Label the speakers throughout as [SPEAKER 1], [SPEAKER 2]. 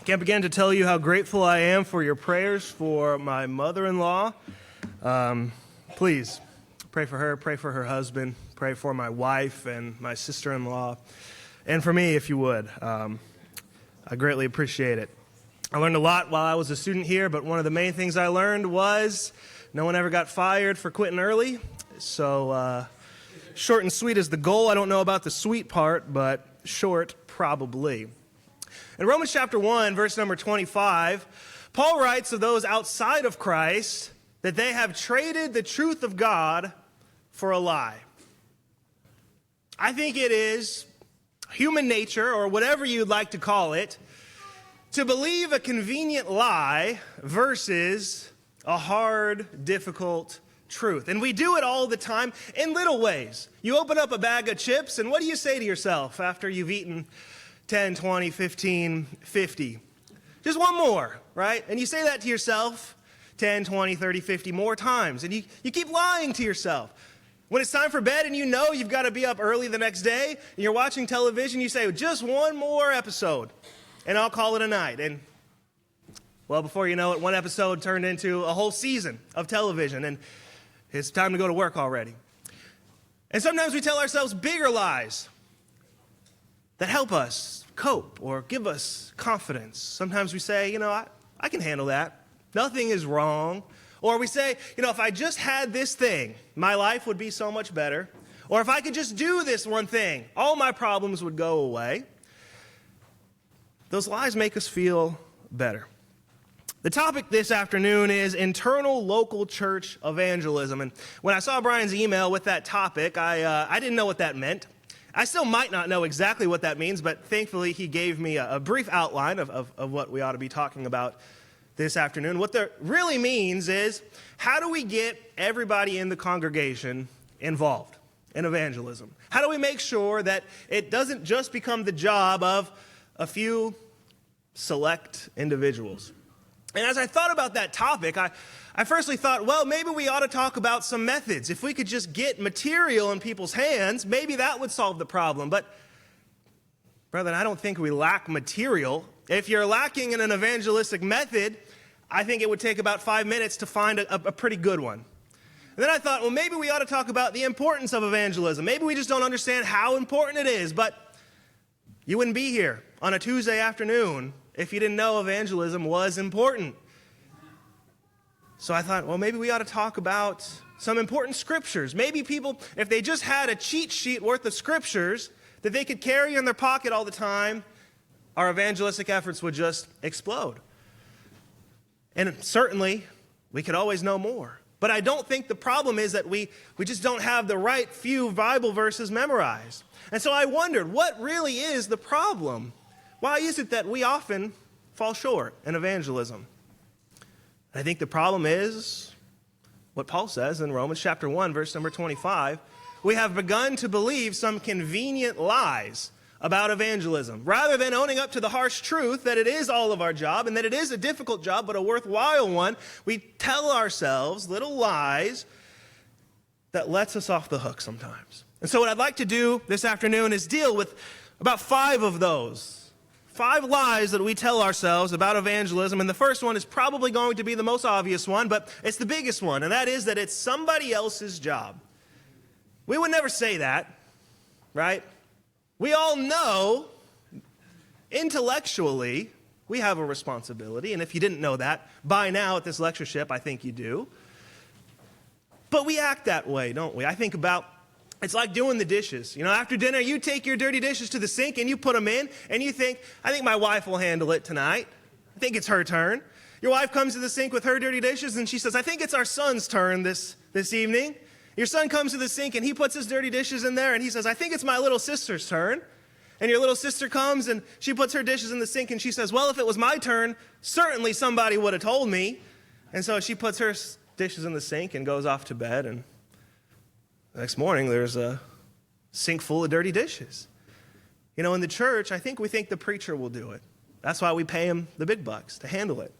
[SPEAKER 1] Can't begin to tell you how grateful I am for your prayers for my mother-in-law. Please pray for her husband, pray for my wife and my sister-in-law, and for me if you would. I greatly appreciate it. I learned a lot while I was a student here, but one of the main things I learned was no one ever got fired for quitting early. So short and sweet is the goal. I don't know about the sweet part, but short probably. In Romans chapter 1, verse number 25, Paul writes of those outside of Christ that they have traded the truth of God for a lie. I think it is human nature, or whatever you'd like to call it, to believe a convenient lie versus a hard, difficult truth. And we do it all the time in little ways. You open up a bag of chips, and what do you say to yourself after you've eaten 10, 20, 15, 50? Just one more, right? And you say that to yourself 10, 20, 30, 50 more times. And you keep lying to yourself. When it's time for bed and you know you've got to be up early the next day, and you're watching television, you say, just one more episode, and I'll call it a night. And, well, before you know it, one episode turned into a whole season of television, and it's time to go to work already. And sometimes we tell ourselves bigger lies that help us cope or give us confidence. Sometimes we say, I can handle that. Nothing is wrong. Or we say, if I just had this thing, my life would be so much better. Or if I could just do this one thing, all my problems would go away. Those lies make us feel better. The topic this afternoon is internal local church evangelism. And when I saw Brian's email with that topic, I didn't know what that meant. I still might not know exactly what that means, but thankfully he gave me a brief outline of what we ought to be talking about this afternoon. What that really means is, how do we get everybody in the congregation involved in evangelism? How do we make sure that it doesn't just become the job of a few select individuals? And as I thought about that topic, I firstly thought, well, maybe we ought to talk about some methods. If we could just get material in people's hands, maybe that would solve the problem. But, brethren, I don't think we lack material. If you're lacking in an evangelistic method, I think it would take about 5 minutes to find a pretty good one. And then I thought, well, maybe we ought to talk about the importance of evangelism. Maybe we just don't understand how important it is, but you wouldn't be here on a Tuesday afternoon if you didn't know evangelism was important. So I thought, well, maybe we ought to talk about some important scriptures. Maybe people, if they just had a cheat sheet worth of scriptures that they could carry in their pocket all the time, our evangelistic efforts would just explode. And certainly, we could always know more. But I don't think the problem is that we just don't have the right few Bible verses memorized. And so I wondered, what really is the problem? Why is it that we often fall short in evangelism? I think the problem is what Paul says in Romans chapter 1, verse number 25. We have begun to believe some convenient lies about evangelism. Rather than owning up to the harsh truth that it is all of our job and that it is a difficult job but a worthwhile one, we tell ourselves little lies that lets us off the hook sometimes. And so what I'd like to do this afternoon is deal with about 5 of those. 5 lies that we tell ourselves about evangelism, and the first one is probably going to be the most obvious one, but it's the biggest one, and that is that it's somebody else's job. We would never say that, right? We all know, intellectually, we have a responsibility, and if you didn't know that, by now at this lectureship, I think you do. But we act that way, don't we? I think about, it's like doing the dishes. After dinner, you take your dirty dishes to the sink and you put them in, and you think, I think my wife will handle it tonight. I think it's her turn. Your wife comes to the sink with her dirty dishes, and she says, I think it's our son's turn this evening. Your son comes to the sink, and he puts his dirty dishes in there, and he says, I think it's my little sister's turn. And your little sister comes, and she puts her dishes in the sink, and she says, well, if it was my turn, certainly somebody would have told me. And so she puts her dishes in the sink and goes off to bed, and the next morning, there's a sink full of dirty dishes. In the church, I think we think the preacher will do it. That's why we pay him the big bucks to handle it.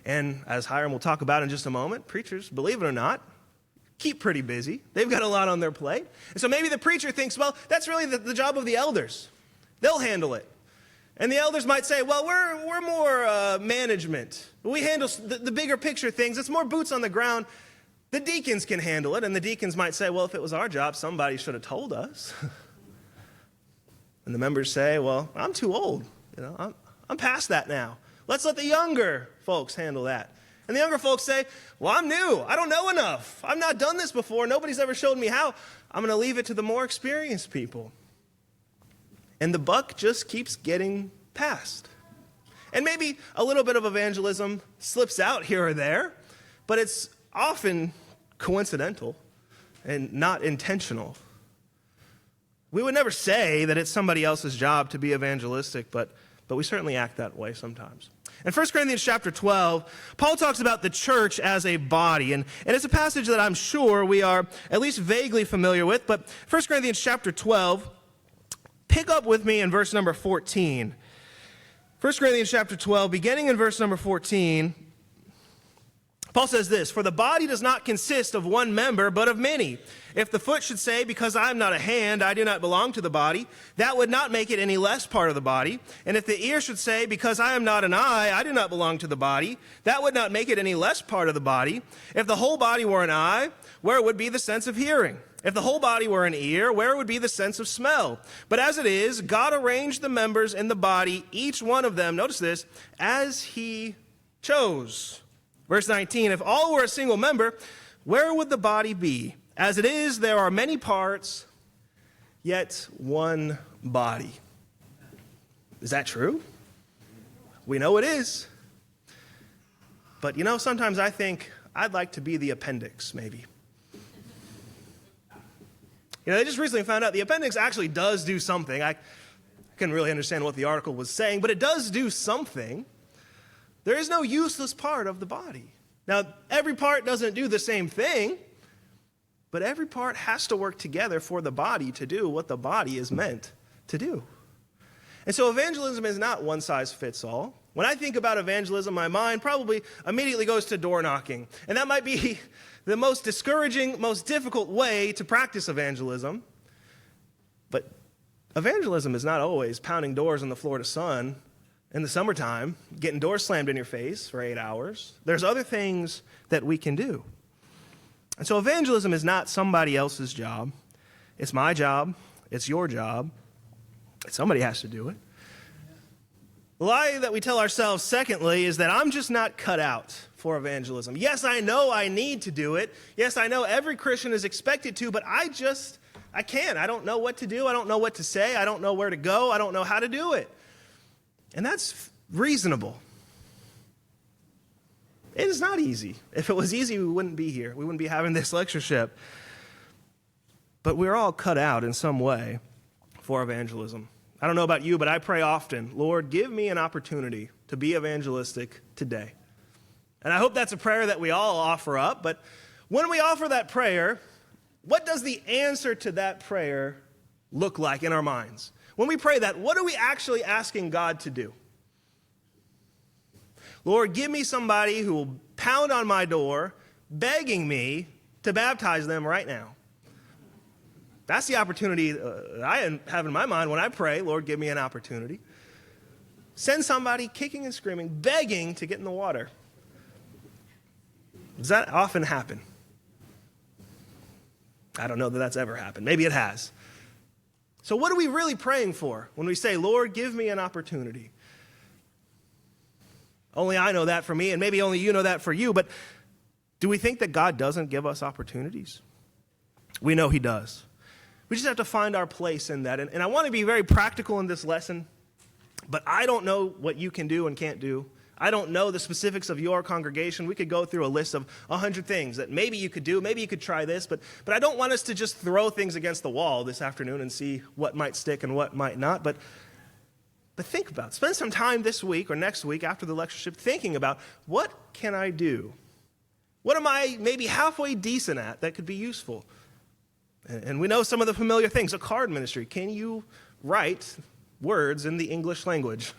[SPEAKER 1] And as Hiram will talk about in just a moment, preachers, believe it or not, keep pretty busy. They've got a lot on their plate. And so maybe the preacher thinks, well, that's really the job of the elders. They'll handle it. And the elders might say, well, we're more management. We handle the bigger picture things. It's more boots on the ground. The deacons can handle it. And the deacons might say, well, if it was our job, somebody should have told us. And the members say, well, I'm too old. I'm past that now. Let's let the younger folks handle that. And the younger folks say, well, I'm new. I don't know enough. I've not done this before. Nobody's ever showed me how. I'm going to leave it to the more experienced people. And the buck just keeps getting passed. And maybe a little bit of evangelism slips out here or there, but it's often coincidental and not intentional. We would never say that it's somebody else's job to be evangelistic, but we certainly act that way sometimes. In 1 Corinthians chapter 12, Paul talks about the church as a body, and it's a passage that I'm sure we are at least vaguely familiar with, but 1 Corinthians chapter 12, pick up with me in verse number 14. 1 Corinthians chapter 12, beginning in verse number 14, Paul says this, "For the body does not consist of one member, but of many. If the foot should say, because I am not a hand, I do not belong to the body, that would not make it any less part of the body. And if the ear should say, because I am not an eye, I do not belong to the body, that would not make it any less part of the body. If the whole body were an eye, where would be the sense of hearing? If the whole body were an ear, where would be the sense of smell? But as it is, God arranged the members in the body, each one of them," notice this, "as he chose." Verse 19, "If all were a single member, where would the body be? As it is, there are many parts, yet one body." Is that true? We know it is. But sometimes I think I'd like to be the appendix, maybe. I just recently found out the appendix actually does do something. I couldn't really understand what the article was saying, but it does do something. There is no useless part of the body. Now, every part doesn't do the same thing, but every part has to work together for the body to do what the body is meant to do. And so evangelism is not one size fits all. When I think about evangelism, my mind probably immediately goes to door knocking. And that might be the most discouraging, most difficult way to practice evangelism. But evangelism is not always pounding doors on the Florida sun in the summertime, getting doors slammed in your face for 8 hours. There's other things that we can do. And so evangelism is not somebody else's job. It's my job. It's your job. Somebody has to do it. The lie that we tell ourselves, secondly, is that I'm just not cut out for evangelism. Yes, I know I need to do it. Yes, I know every Christian is expected to, but I can't. I don't know what to do. I don't know what to say. I don't know where to go. I don't know how to do it. And that's reasonable. It is not easy. If it was easy, we wouldn't be here. We wouldn't be having this lectureship. But we're all cut out in some way for evangelism. I don't know about you, but I pray often, Lord, give me an opportunity to be evangelistic today. And I hope that's a prayer that we all offer up. But when we offer that prayer, what does the answer to that prayer look like in our minds? When we pray that, what are we actually asking God to do? Lord, give me somebody who will pound on my door, begging me to baptize them right now. That's the opportunity I have in my mind when I pray, Lord, give me an opportunity. Send somebody kicking and screaming, begging to get in the water. Does that often happen? I don't know that that's ever happened. Maybe it has. So what are we really praying for when we say, Lord, give me an opportunity? Only I know that for me, and maybe only you know that for you, but do we think that God doesn't give us opportunities? We know he does. We just have to find our place in that. And I want to be very practical in this lesson, but I don't know what you can do and can't do. I don't know the specifics of your congregation. We could go through a list of 100 things that maybe you could do, maybe you could try this, but I don't want us to just throw things against the wall this afternoon and see what might stick and what might not. But think about it. Spend some time this week or next week after the lectureship thinking about, what can I do? What am I maybe halfway decent at that could be useful? And we know some of the familiar things. A card ministry. Can you write words in the English language?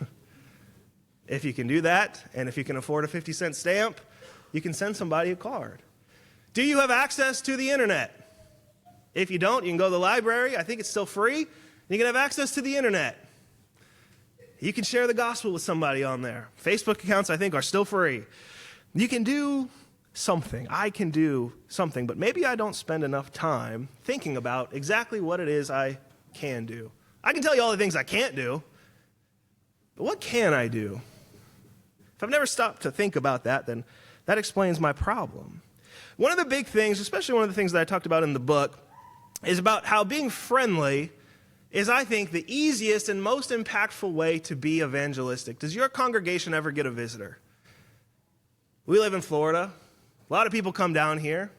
[SPEAKER 1] If you can do that, and if you can afford a 50-cent stamp, you can send somebody a card. Do you have access to the internet? If you don't, you can go to the library. I think it's still free. You can have access to the internet. You can share the gospel with somebody on there. Facebook accounts, I think, are still free. You can do something. I can do something, but maybe I don't spend enough time thinking about exactly what it is I can do. I can tell you all the things I can't do, but what can I do? If I've never stopped to think about that, then that explains my problem. One of the big things, especially one of the things that I talked about in the book, is about how being friendly is, I think, the easiest and most impactful way to be evangelistic. Does your congregation ever get a visitor? We live in Florida. A lot of people come down here.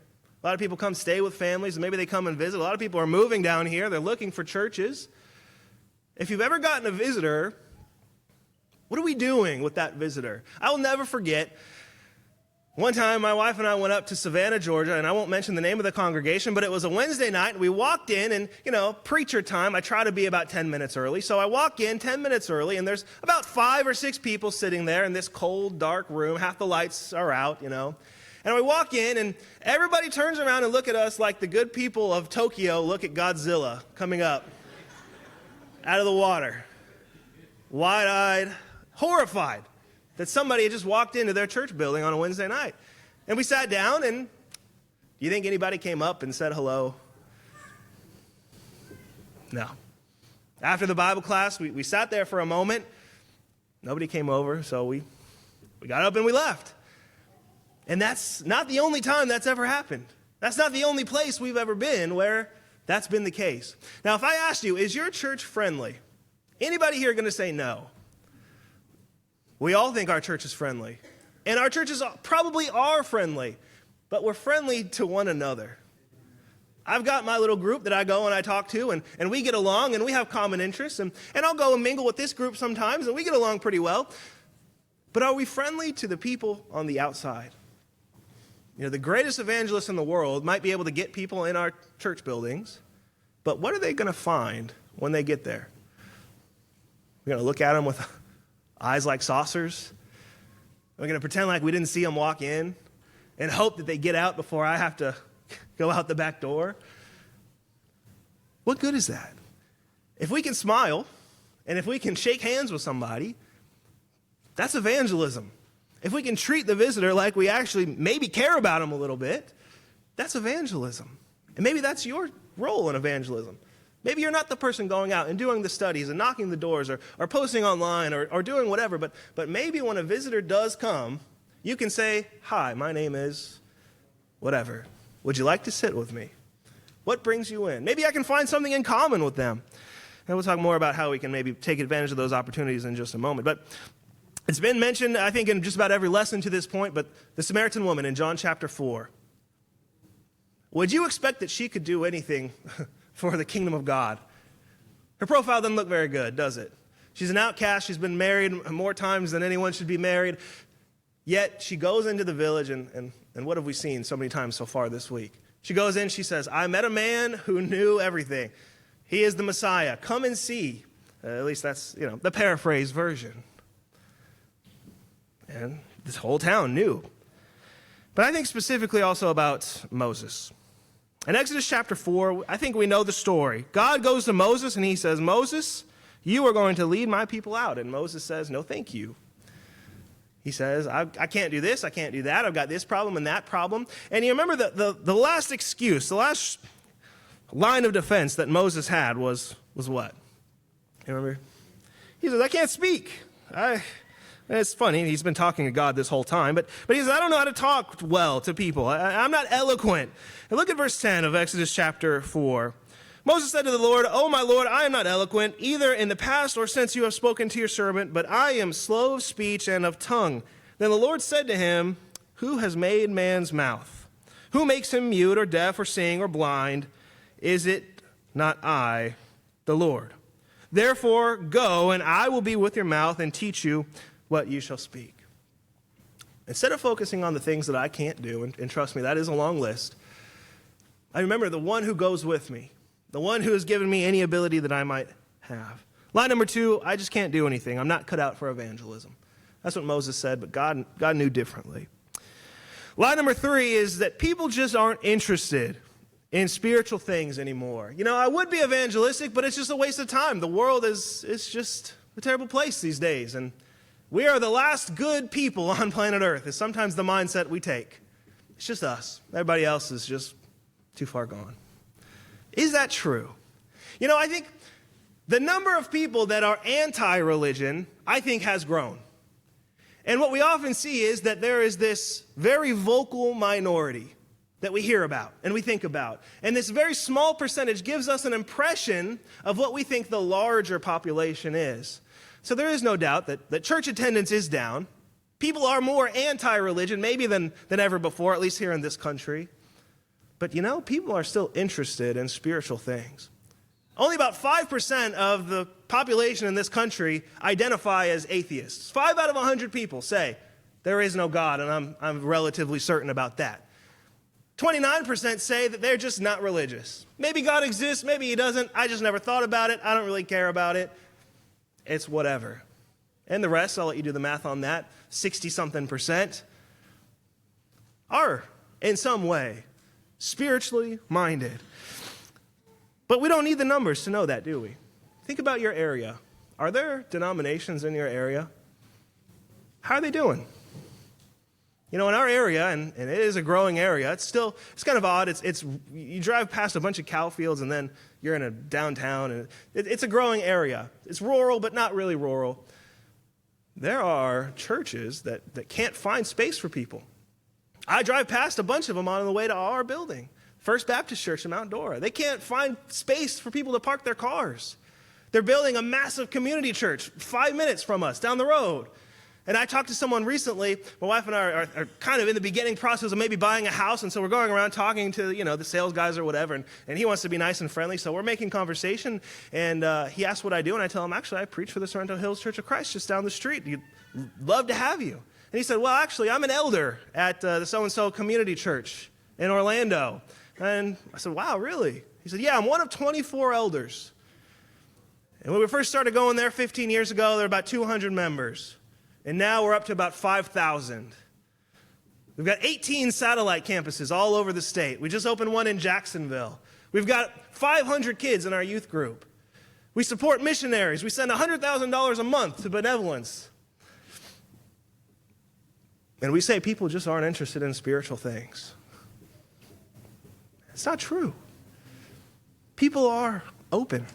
[SPEAKER 1] A lot of people come stay with families, and maybe they come and visit. A lot of people are moving down here. They're looking for churches. If you've ever gotten a visitor, what are we doing with that visitor? I will never forget, one time my wife and I went up to Savannah, Georgia, and I won't mention the name of the congregation, but it was a Wednesday night, and we walked in, and, preacher time, I try to be about 10 minutes early. So I walk in 10 minutes early, and there's about 5 or 6 people sitting there in this cold, dark room. Half the lights are out, And we walk in, and everybody turns around and look at us like the good people of Tokyo look at Godzilla coming up out of the water, wide-eyed, horrified that somebody had just walked into their church building on a Wednesday night. And we sat down, and do you think anybody came up and said hello? No. After the Bible class, we sat there for a moment. Nobody came over, so we got up and we left. And that's not the only time that's ever happened. That's not the only place we've ever been where that's been the case. Now, if I asked you, is your church friendly? Anybody here going to say no? We all think our church is friendly. And our churches probably are friendly, but we're friendly to one another. I've got my little group that I go and I talk to, and we get along, and we have common interests, and I'll go and mingle with this group sometimes, and we get along pretty well. But are we friendly to the people on the outside? The greatest evangelists in the world might be able to get people in our church buildings, but what are they going to find when they get there? We're going to look at them with eyes like saucers? We're going to pretend like we didn't see them walk in and hope that they get out before I have to go out the back door? What good is that? If we can smile and if we can shake hands with somebody, that's evangelism. If we can treat the visitor like we actually maybe care about them a little bit, that's evangelism. And maybe that's your role in evangelism. Maybe you're not the person going out and doing the studies and knocking the doors or posting online or doing whatever, but maybe when a visitor does come, you can say, "Hi, my name is whatever. Would you like to sit with me?" What brings you in? Maybe I can find something in common with them. And we'll talk more about how we can maybe take advantage of those opportunities in just a moment. But it's been mentioned, I think, in just about every lesson to this point, but the Samaritan woman in John chapter 4. Would you expect that she could do anything for the kingdom of God? Her profile doesn't look very good, does it? She's an outcast. She's been married more times than anyone should be married. Yet she goes into the village, and what have we seen so many times so far this week? She goes in, she says, "I met a man who knew everything. He is the Messiah. Come and see." At least that's, the paraphrase version. And this whole town knew. But I think specifically also about Moses. In Exodus chapter 4, I think we know the story. God goes to Moses and he says, "Moses, you are going to lead my people out." And Moses says, "No, thank you." He says, I can't do this, I can't do that, I've got this problem and that problem. And you remember the last excuse, the last line of defense that Moses had was what? You remember? He says, "I can't speak. It's funny, he's been talking to God this whole time, but he says, "I don't know how to talk well to people. I'm not eloquent." And look at verse 10 of Exodus chapter 4. Moses said to the Lord, "Oh, my Lord, I am not eloquent, either in the past or since you have spoken to your servant, but I am slow of speech and of tongue." Then the Lord said to him, "Who has made man's mouth? Who makes him mute or deaf or seeing or blind? Is it not I, the Lord? Therefore, go, and I will be with your mouth and teach you what you shall speak." Instead of focusing on the things that I can't do, and trust me, that is a long list, I remember the one who goes with me, the one who has given me any ability that I might have. Line number 2, I just can't do anything. I'm not cut out for evangelism. That's what Moses said, but God knew differently. Line number 3 is that people just aren't interested in spiritual things anymore. I would be evangelistic, but it's just a waste of time. The world is just a terrible place these days, and we are the last good people on planet Earth is sometimes the mindset we take. It's just us. Everybody else is just too far gone. Is that true? I think the number of people that are anti-religion, I think, has grown. And what we often see is that there is this very vocal minority that we hear about and we think about. And this very small percentage gives us an impression of what we think the larger population is. So there is no doubt that church attendance is down. People are more anti-religion maybe than ever before, at least here in this country. But people are still interested in spiritual things. Only about 5% of the population in this country identify as atheists. 5 out of 100 people say there is no God, and I'm relatively certain about that. 29% say that they're just not religious. Maybe God exists, maybe he doesn't. I just never thought about it. I don't really care about it. It's whatever. And the rest, I'll let you do the math on that, 60-something% are in some way spiritually minded. But we don't need the numbers to know that, do we? Think about your area. Are there denominations in your area? How are they doing? In our area, and it is a growing area, it's kind of odd. It's you drive past a bunch of cow fields and then you're in a downtown, and it's a growing area. It's rural, but not really rural. There are churches that can't find space for people. I drive past a bunch of them on the way to our building, First Baptist Church in Mount Dora. They can't find space for people to park their cars. They're building a massive community church 5 minutes from us down the road. And I talked to someone recently. My wife and I are kind of in the beginning process of maybe buying a house, and so we're going around talking to the sales guys or whatever, and he wants to be nice and friendly, so we're making conversation, and he asked what I do, and I tell him, actually, I preach for the Sorrento Hills Church of Christ just down the street. You'd love to have you. And he said, well, actually, I'm an elder at the so-and-so community church in Orlando. And I said, wow, really? He said, yeah, I'm one of 24 elders. And when we first started going there 15 years ago, there were about 200 members. And now we're up to about 5,000. We've got 18 satellite campuses all over the state. We just opened one in Jacksonville. We've got 500 kids in our youth group. We support missionaries. We send $100,000 a month to benevolence. And we say people just aren't interested in spiritual things. It's not true. People are open.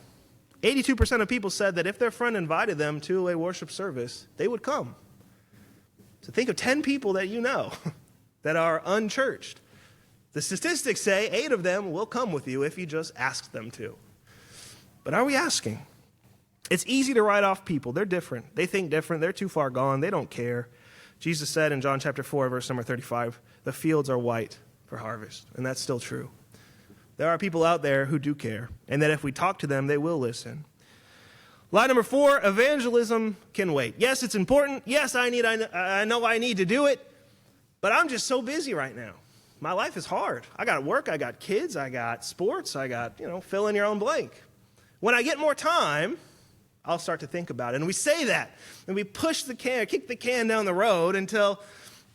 [SPEAKER 1] 82% of people said that if their friend invited them to a worship service, they would come. So think of 10 people that you know that are unchurched. The statistics say 8 of them will come with you if you just ask them to. But are we asking? It's easy to write off people. They're different. They think different. They're too far gone. They don't care. Jesus said in John chapter 4, verse number 35, the fields are white for harvest. And that's still true. There are people out there who do care, and that if we talk to them, they will listen. Lie number 4, evangelism can wait. Yes, it's important. Yes, I know I need to do it, but I'm just so busy right now. My life is hard. I got work, I got kids, I got sports, I got, fill in your own blank. When I get more time, I'll start to think about it. And we say that, and we push the can, kick the can down the road until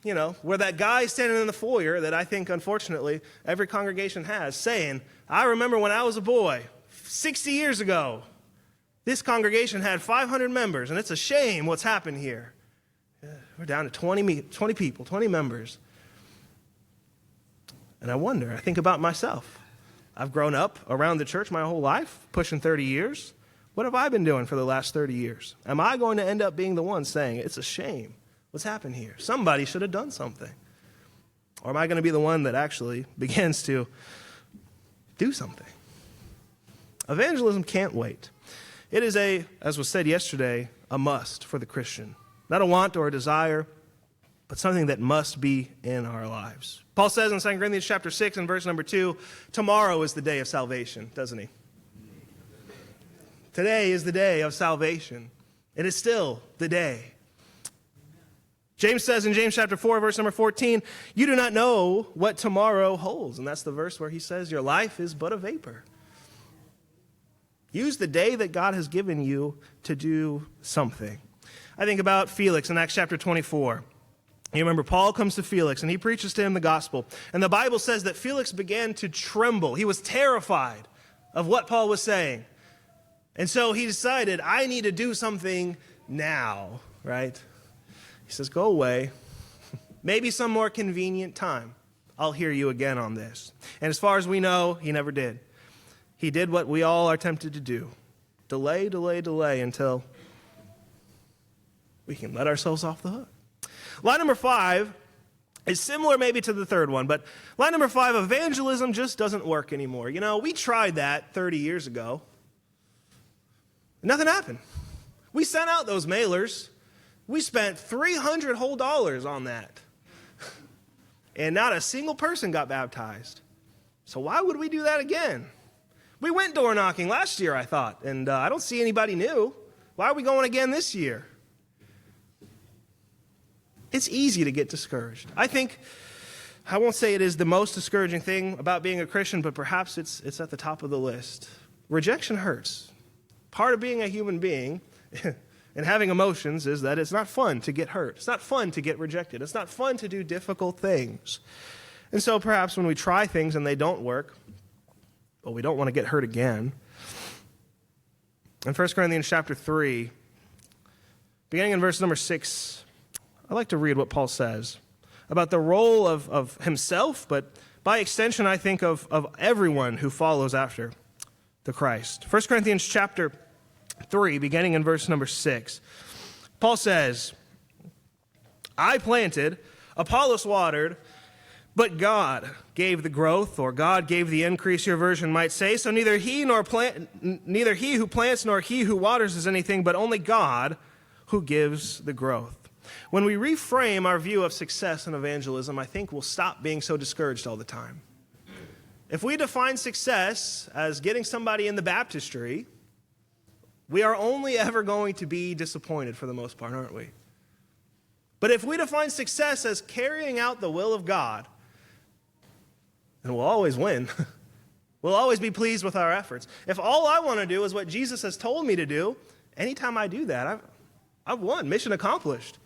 [SPEAKER 1] we're that guy standing in the foyer that I think, unfortunately, every congregation has, saying, I remember when I was a boy, 60 years ago, this congregation had 500 members, and it's a shame what's happened here. We're down to 20 people, 20 members. And I think about myself. I've grown up around the church my whole life, pushing 30 years. What have I been doing for the last 30 years? Am I going to end up being the one saying, it's a shame what's happened here? Somebody should have done something. Or am I going to be the one that actually begins to do something? Evangelism can't wait. It is as was said yesterday, a must for the Christian. Not a want or a desire, but something that must be in our lives. Paul says in 2 Corinthians chapter 6 and verse number 2, tomorrow is the day of salvation, doesn't he? Today is the day of salvation. It is still the day. James says in James chapter 4, verse number 14, you do not know what tomorrow holds. And that's the verse where he says, your life is but a vapor. Use the day that God has given you to do something. I think about Felix in Acts chapter 24. You remember Paul comes to Felix and he preaches to him the gospel. And the Bible says that Felix began to tremble. He was terrified of what Paul was saying. And so he decided, I need to do something now, right? He says, go away. Maybe some more convenient time. I'll hear you again on this. And as far as we know, he never did. He did what we all are tempted to do. Delay, delay, delay until we can let ourselves off the hook. Line number 5 is similar maybe to the third one, but line number 5, evangelism just doesn't work anymore. You know, we tried that 30 years ago. Nothing happened. We sent out those mailers. We spent $300 whole on that. And not a single person got baptized. So why would we do that again? We went door knocking last year, I thought, and I don't see anybody new. Why are we going again this year? It's easy to get discouraged. I won't say it is the most discouraging thing about being a Christian, but perhaps it's at the top of the list. Rejection hurts. Part of being a human being and having emotions is that it's not fun to get hurt. It's not fun to get rejected. It's not fun to do difficult things. And so perhaps when we try things and they don't work, well, we don't want to get hurt again. In 1 Corinthians chapter 3, beginning in verse number 6, I'd like to read what Paul says about the role of himself, but by extension, I think of everyone who follows after the Christ. 1 Corinthians chapter 3, beginning in verse number 6. Paul says, I planted, Apollos watered, but God gave the growth, or God gave the increase, your version might say. So neither he who plants nor he who waters is anything, but only God who gives the growth. When we reframe our view of success in evangelism, I think we'll stop being so discouraged all the time. If we define success as getting somebody in the baptistry, we are only ever going to be disappointed for the most part, aren't we? But if we define success as carrying out the will of God, then we'll always win. We'll always be pleased with our efforts. If all I want to do is what Jesus has told me to do, anytime I do that, I've won. Mission accomplished.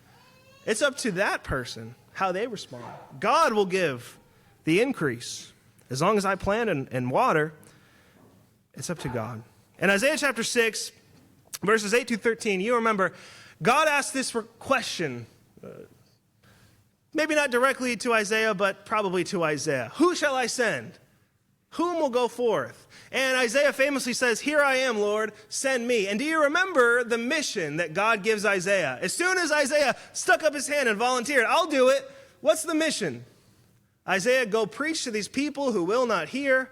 [SPEAKER 1] It's up to that person how they respond. God will give the increase. As long as I plant and water, it's up to God. In Isaiah chapter 6, verses 8 through 13, you remember, God asked this question, maybe not directly to Isaiah, but probably to Isaiah. Who shall I send? Whom will go forth? And Isaiah famously says, here I am, Lord, send me. And do you remember the mission that God gives Isaiah? As soon as Isaiah stuck up his hand and volunteered, I'll do it. What's the mission? Isaiah, go preach to these people who will not hear.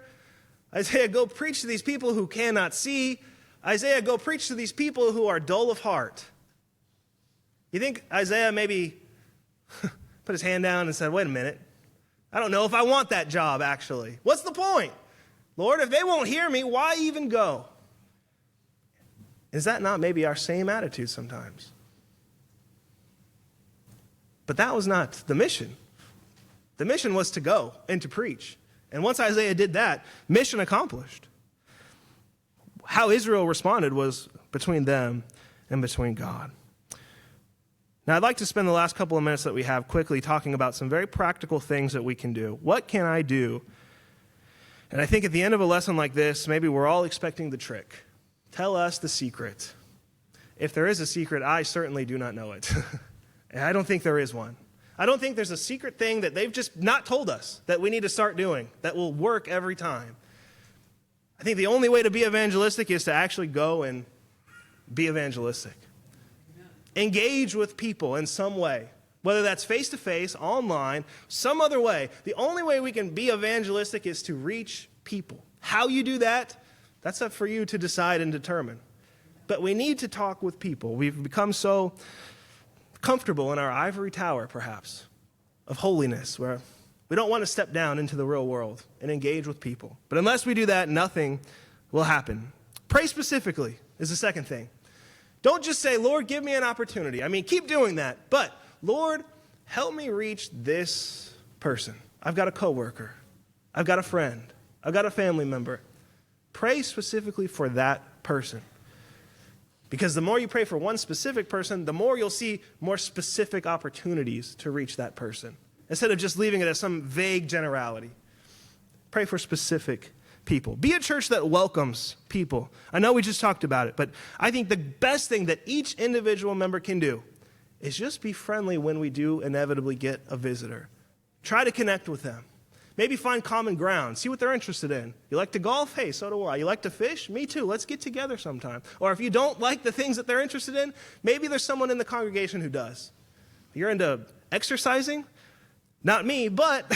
[SPEAKER 1] Isaiah, go preach to these people who cannot see. Isaiah, go preach to these people who are dull of heart. You think Isaiah maybe put his hand down and said, wait a minute. I don't know if I want that job, actually. What's the point? Lord, if they won't hear me, why even go? Is that not maybe our same attitude sometimes? But that was not the mission. The mission was to go and to preach. And once Isaiah did that, mission accomplished. How Israel responded was between them and between God. Now, I'd like to spend the last couple of minutes that we have quickly talking about some very practical things that we can do. What can I do? And I think at the end of a lesson like this, maybe we're all expecting the trick. Tell us the secret. If there is a secret, I certainly do not know it. And I don't think there is one. I don't think there's a secret thing that they've just not told us that we need to start doing that will work every time. I think the only way to be evangelistic is to actually go and be evangelistic. Engage with people in some way, whether that's face-to-face, online, some other way. The only way we can be evangelistic is to reach people. How you do that, that's up for you to decide and determine. But we need to talk with people. We've become so comfortable in our ivory tower, perhaps, of holiness, where we don't want to step down into the real world and engage with people. But unless we do that, nothing will happen. Pray specifically is the second thing. Don't just say, Lord, give me an opportunity. I mean, keep doing that. But, Lord, help me reach this person. I've got a coworker. I've got a friend. I've got a family member. Pray specifically for that person. Because the more you pray for one specific person, the more you'll see more specific opportunities to reach that person. Instead of just leaving it as some vague generality. Pray for specific people. Be a church that welcomes people. I know we just talked about it, but I think the best thing that each individual member can do is just be friendly when we do inevitably get a visitor. Try to connect with them. Maybe find common ground. See what they're interested in. You like to golf? Hey, so do I. You like to fish? Me too. Let's get together sometime. Or if you don't like the things that they're interested in, maybe there's someone in the congregation who does. You're into exercising? Not me, but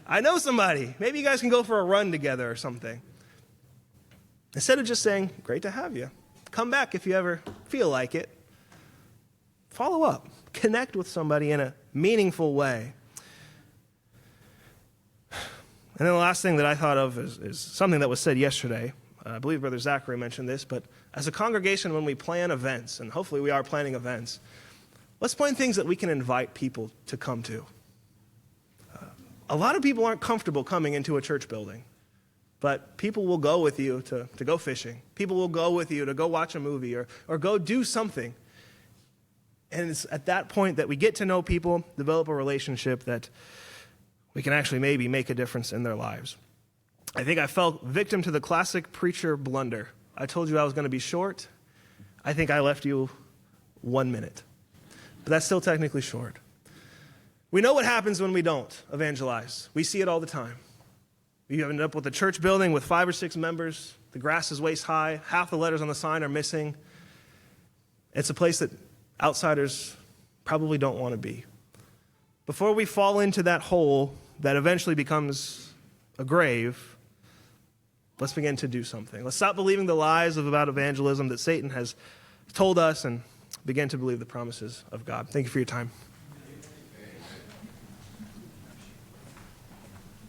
[SPEAKER 1] I know somebody. Maybe you guys can go for a run together or something. Instead of just saying, great to have you, come back if you ever feel like it. Follow up. Connect with somebody in a meaningful way. And then the last thing that I thought of is something that was said yesterday. I believe Brother Zachary mentioned this, but as a congregation, when we plan events, and hopefully we are planning events, let's plan things that we can invite people to come to. A lot of people aren't comfortable coming into a church building, but people will go with you to go fishing. People will go with you to go watch a movie or go do something. And it's at that point that we get to know people, develop a relationship that we can actually maybe make a difference in their lives. I think I fell victim to the classic preacher blunder. I told you I was going to be short. I think I left you 1 minute. But that's still technically short. We know what happens when we don't evangelize. We see it all the time. You end up with a church building with 5 or 6 members. The grass is waist high. Half the letters on the sign are missing. It's a place that outsiders probably don't want to be. Before we fall into that hole that eventually becomes a grave, let's begin to do something. Let's stop believing the lies about evangelism that Satan has told us and begin to believe the promises of God. Thank you for your time.